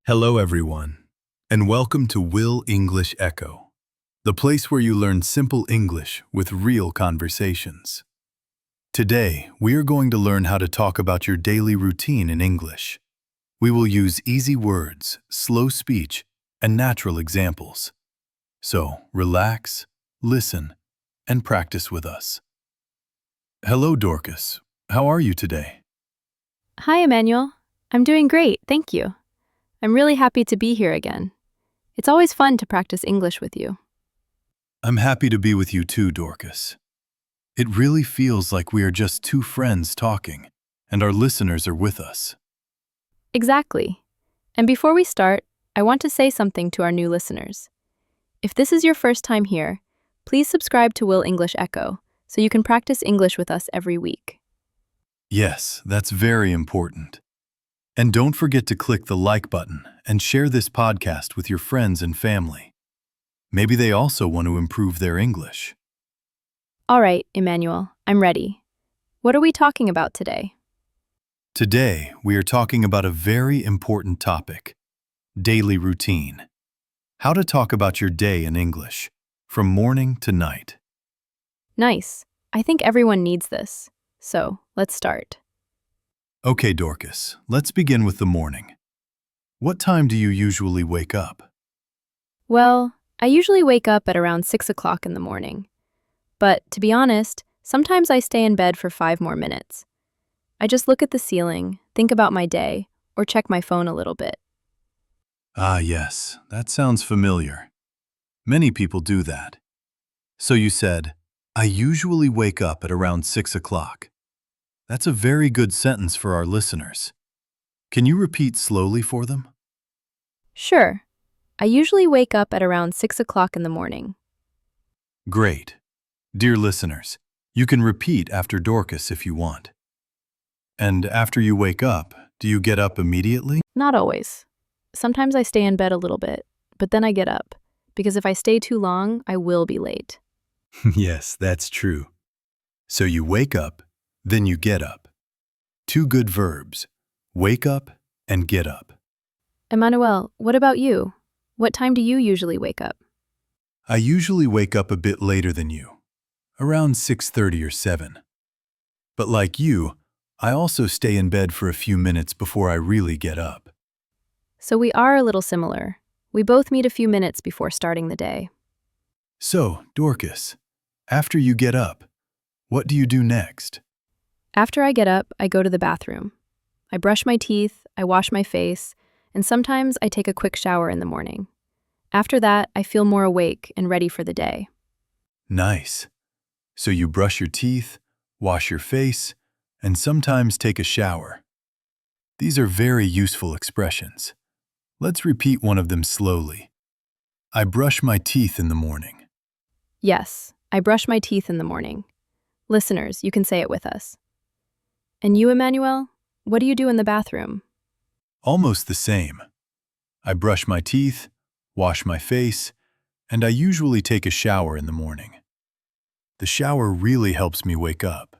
Hello, everyone, and welcome to Will English Echo, the place where you learn simple English with real conversations. Today, we are going to learn how to talk about your daily routine in English. We will use easy words, slow speech, and natural examples. So, relax, listen, and practice with us. Hello, Dorcas. How are you today? Hi, Emmanuel. I'm doing great, thank you. I'm really happy to be here again. It's always fun to practice English with you. I'm happy to be with you too, Dorcas. It really feels like we are just two friends talking, and our listeners are with us. Exactly. And before we start, I want to say something to our new listeners. If this is your first time here, please subscribe to Will English Echo so you can practice English with us every week. Yes, that's very important. And don't forget to click the like button and share this podcast with your friends and family. Maybe they also want to improve their English. All right, Emmanuel, I'm ready. What are we talking about today? Today, we are talking about a very important topic, daily routine. How to talk about your day in English, from morning to night. Nice. I think everyone needs this. So, let's start. Okay, Dorcas, let's begin with the morning. What time do you usually wake up? Well, I usually wake up at around 6 o'clock in the morning. But to be honest, sometimes I stay in bed for 5 more minutes. I just look at the ceiling, think about my day, or check my phone a little bit. Ah, yes, that sounds familiar. Many people do that. So you said, I usually wake up at around 6 o'clock. That's a very good sentence for our listeners. Can you repeat slowly for them? Sure, I usually wake up at around 6 o'clock in the morning. Great. Dear listeners, you can repeat after Dorcas if you want. And after you wake up, do you get up immediately? Not always. Sometimes I stay in bed a little bit, but then I get up, because if I stay too long, I will be late. Yes, that's true. So you wake up, then you get up. Two good verbs, wake up and get up. Emmanuel, what about you? What time do you usually wake up? I usually wake up a bit later than you, around 6:30 or 7. But like you, I also stay in bed for a few minutes before I really get up. So we are a little similar. We both meet a few minutes before starting the day. So, Dorcas, after you get up, what do you do next? After I get up, I go to the bathroom. I brush my teeth, I wash my face, and sometimes I take a quick shower in the morning. After that, I feel more awake and ready for the day. Nice. So you brush your teeth, wash your face, and sometimes take a shower. These are very useful expressions. Let's repeat one of them slowly. I brush my teeth in the morning. Yes, I brush my teeth in the morning. Listeners, you can say it with us. And you, Emmanuel, what do you do in the bathroom? Almost the same. I brush my teeth, wash my face, and I usually take a shower in the morning. The shower really helps me wake up.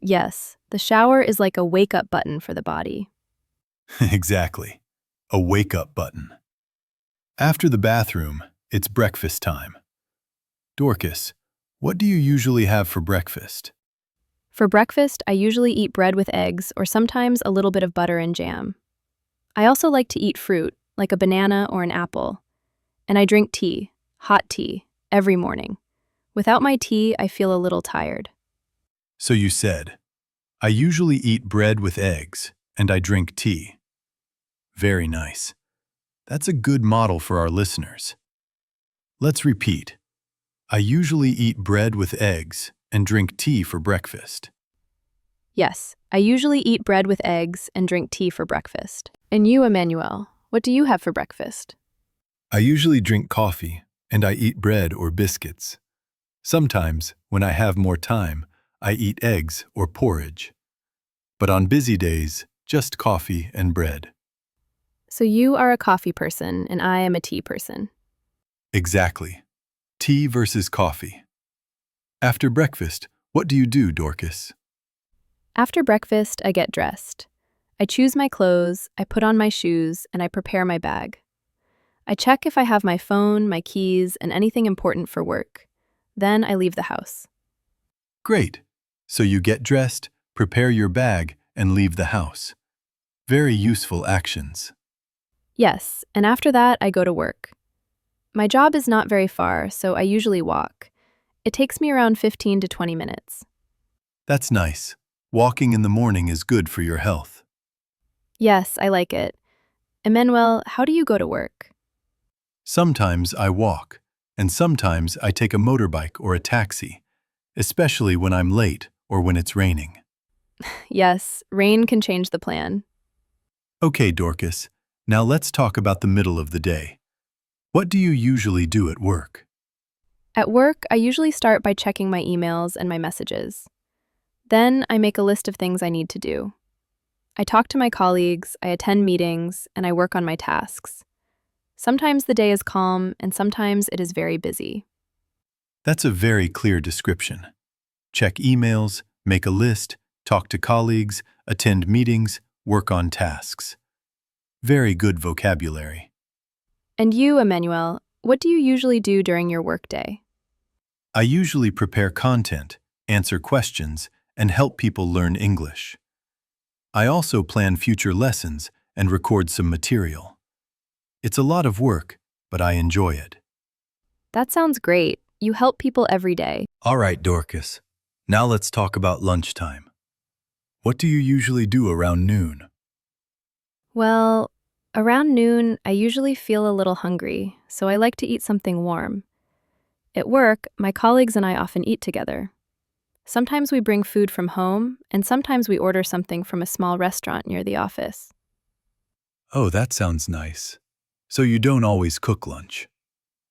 Yes, the shower is like a wake-up button for the body. Exactly. A wake-up button. After the bathroom, it's breakfast time. Dorcas, what do you usually have for breakfast? For breakfast, I usually eat bread with eggs or sometimes a little bit of butter and jam. I also like to eat fruit, like a banana or an apple. And I drink tea, hot tea, every morning. Without my tea, I feel a little tired. So you said, I usually eat bread with eggs, and I drink tea. Very nice. That's a good model for our listeners. Let's repeat. I usually eat bread with eggs and drink tea for breakfast. Yes, I usually eat bread with eggs and drink tea for breakfast. And you, Emmanuel, what do you have for breakfast? I usually drink coffee, and I eat bread or biscuits. Sometimes, when I have more time, I eat eggs or porridge. But on busy days, just coffee and bread. So you are a coffee person and I am a tea person. Exactly. Tea versus coffee. After breakfast, what do you do, Dorcas? After breakfast, I get dressed. I choose my clothes, I put on my shoes, and I prepare my bag. I check if I have my phone, my keys, and anything important for work. Then I leave the house. Great. So you get dressed, prepare your bag, and leave the house. Very useful actions. Yes, and after that, I go to work. My job is not very far, so I usually walk. It takes me around 15 to 20 minutes. That's nice. Walking in the morning is good for your health. Yes, I like it. Emmanuel, how do you go to work? Sometimes I walk, and sometimes I take a motorbike or a taxi, especially when I'm late or when it's raining. Yes, rain can change the plan. Okay, Dorcas, now let's talk about the middle of the day. What do you usually do at work? At work, I usually start by checking my emails and my messages. Then I make a list of things I need to do. I talk to my colleagues, I attend meetings, and I work on my tasks. Sometimes the day is calm, and sometimes it is very busy. That's a very clear description. Check emails, make a list, talk to colleagues, attend meetings, work on tasks. Very good vocabulary. And you, Emmanuel, what do you usually do during your workday? I usually prepare content, answer questions, and help people learn English. I also plan future lessons and record some material. It's a lot of work, but I enjoy it. That sounds great. You help people every day. All right, Dorcas. Now let's talk about lunchtime. What do you usually do around noon? Well, around noon, I usually feel a little hungry, so I like to eat something warm. At work, my colleagues and I often eat together. Sometimes we bring food from home, and sometimes we order something from a small restaurant near the office. Oh, that sounds nice. So you don't always cook lunch.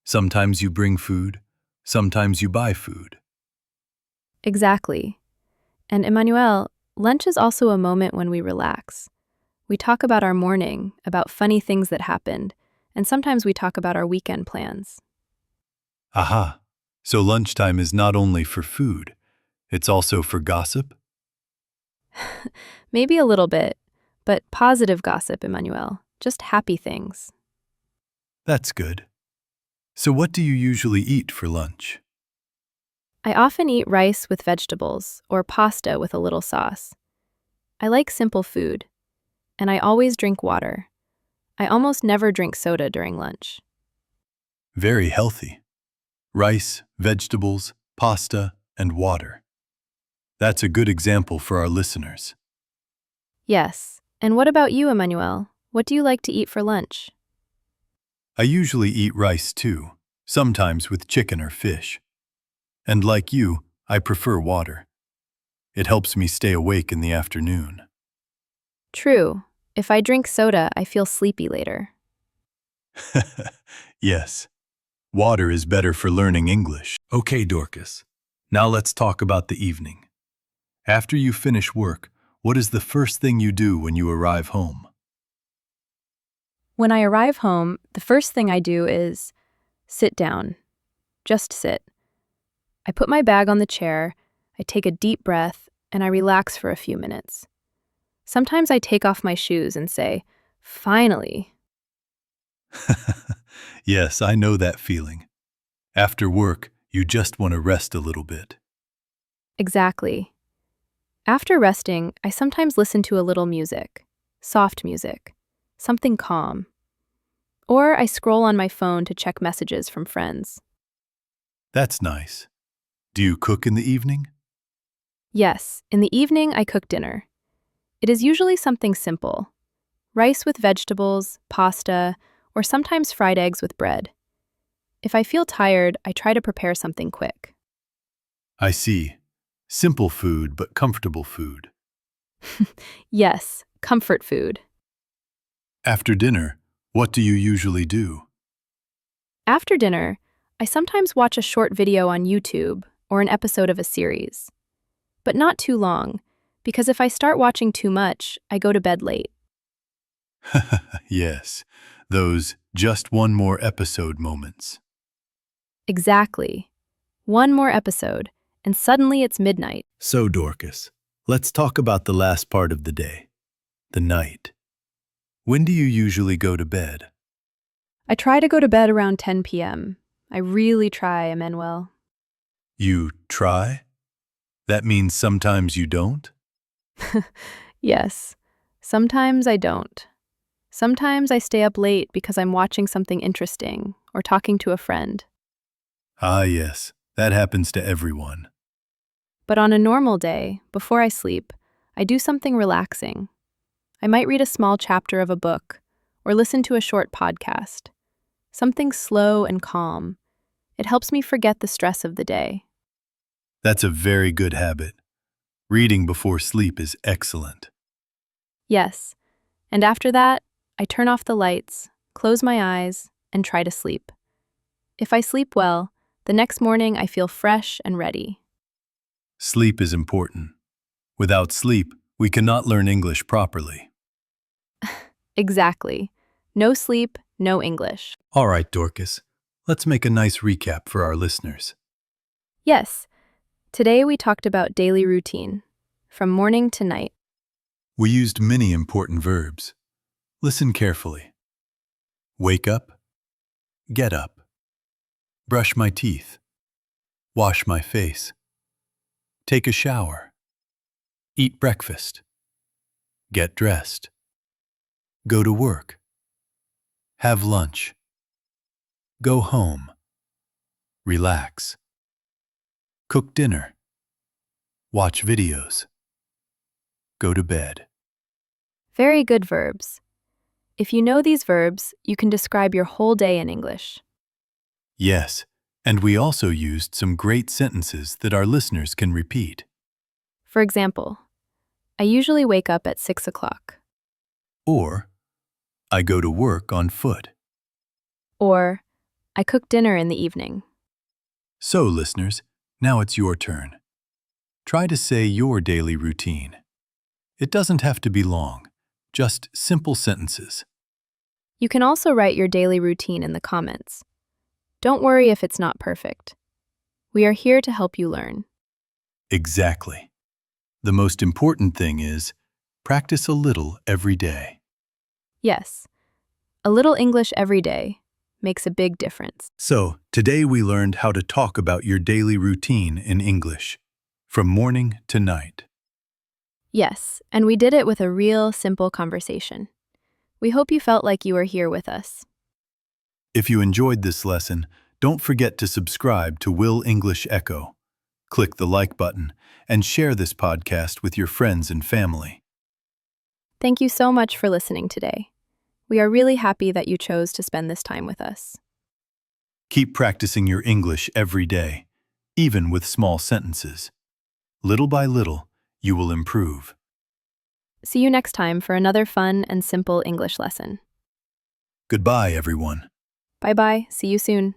Sometimes you bring food, sometimes you buy food. Exactly. And Emmanuel, lunch is also a moment when we relax. We talk about our morning, about funny things that happened, and sometimes we talk about our weekend plans. Aha. So lunchtime is not only for food, it's also for gossip? Maybe a little bit, but positive gossip, Emmanuel. Just happy things. That's good. So what do you usually eat for lunch? I often eat rice with vegetables or pasta with a little sauce. I like simple food, and I always drink water. I almost never drink soda during lunch. Very healthy. Rice, vegetables, pasta, and water. That's a good example for our listeners. Yes. And what about you, Emmanuel? What do you like to eat for lunch? I usually eat rice too, sometimes with chicken or fish. And like you, I prefer water. It helps me stay awake in the afternoon. True. If I drink soda, I feel sleepy later. Yes, water is better for learning English. Okay, Dorcas. Now let's talk about the evening. After you finish work, what is the first thing you do when you arrive home? When I arrive home, the first thing I do is sit down. Just sit. I put my bag on the chair, I take a deep breath, and I relax for a few minutes. Sometimes I take off my shoes and say, "Finally." Yes, I know that feeling. After work, you just want to rest a little bit. Exactly. After resting, I sometimes listen to a little music, soft music, something calm. Or I scroll on my phone to check messages from friends. That's nice. Do you cook in the evening? Yes, in the evening I cook dinner. It is usually something simple: rice with vegetables, pasta, or sometimes fried eggs with bread. If I feel tired, I try to prepare something quick. I see. Simple food, but comfortable food. Yes, comfort food. After dinner, what do you usually do? After dinner, I sometimes watch a short video on YouTube or an episode of a series. But not too long, because if I start watching too much, I go to bed late. Yes, those just one more episode moments. Exactly. One more episode, and suddenly it's midnight. So, Dorcas, let's talk about the last part of the day. the night. When do you usually go to bed? I try to go to bed around 10 p.m. I really try, Emmanuel. You try? That means sometimes you don't? Yes. Sometimes I don't. Sometimes I stay up late because I'm watching something interesting or talking to a friend. Ah, yes, that happens to everyone. But on a normal day, before I sleep, I do something relaxing. I might read a small chapter of a book or listen to a short podcast. Something slow and calm. It helps me forget the stress of the day. That's a very good habit. Reading before sleep is excellent. Yes. And after that, I turn off the lights, close my eyes, and try to sleep. If I sleep well, the next morning I feel fresh and ready. Sleep is important. Without sleep, we cannot learn English properly. Exactly. No sleep, no English. All right, Dorcas, let's make a nice recap for our listeners. Yes. Today we talked about daily routine, from morning to night. We used many important verbs. Listen carefully. Wake up, get up, brush my teeth, wash my face, take a shower, eat breakfast, get dressed, go to work, have lunch, go home, relax, cook dinner, watch videos, go to bed. Very good verbs. If you know these verbs, you can describe your whole day in English. Yes, and we also used some great sentences that our listeners can repeat. For example, I usually wake up at 6 o'clock. Or, I go to work on foot. Or, I cook dinner in the evening. So, listeners, now it's your turn. Try to say your daily routine. It doesn't have to be long, just simple sentences. You can also write your daily routine in the comments. Don't worry if it's not perfect. We are here to help you learn. Exactly. The most important thing is practice a little every day. Yes, a little English every day makes a big difference. So, today we learned how to talk about your daily routine in English, from morning to night. Yes, and we did it with a real, simple conversation. We hope you felt like you were here with us. If you enjoyed this lesson, don't forget to subscribe to Will English Echo. Click the like button and share this podcast with your friends and family. Thank you so much for listening today. We are really happy that you chose to spend this time with us. Keep practicing your English every day, even with small sentences. Little by little, you will improve. See you next time for another fun and simple English lesson. Goodbye, everyone. Bye-bye. See you soon.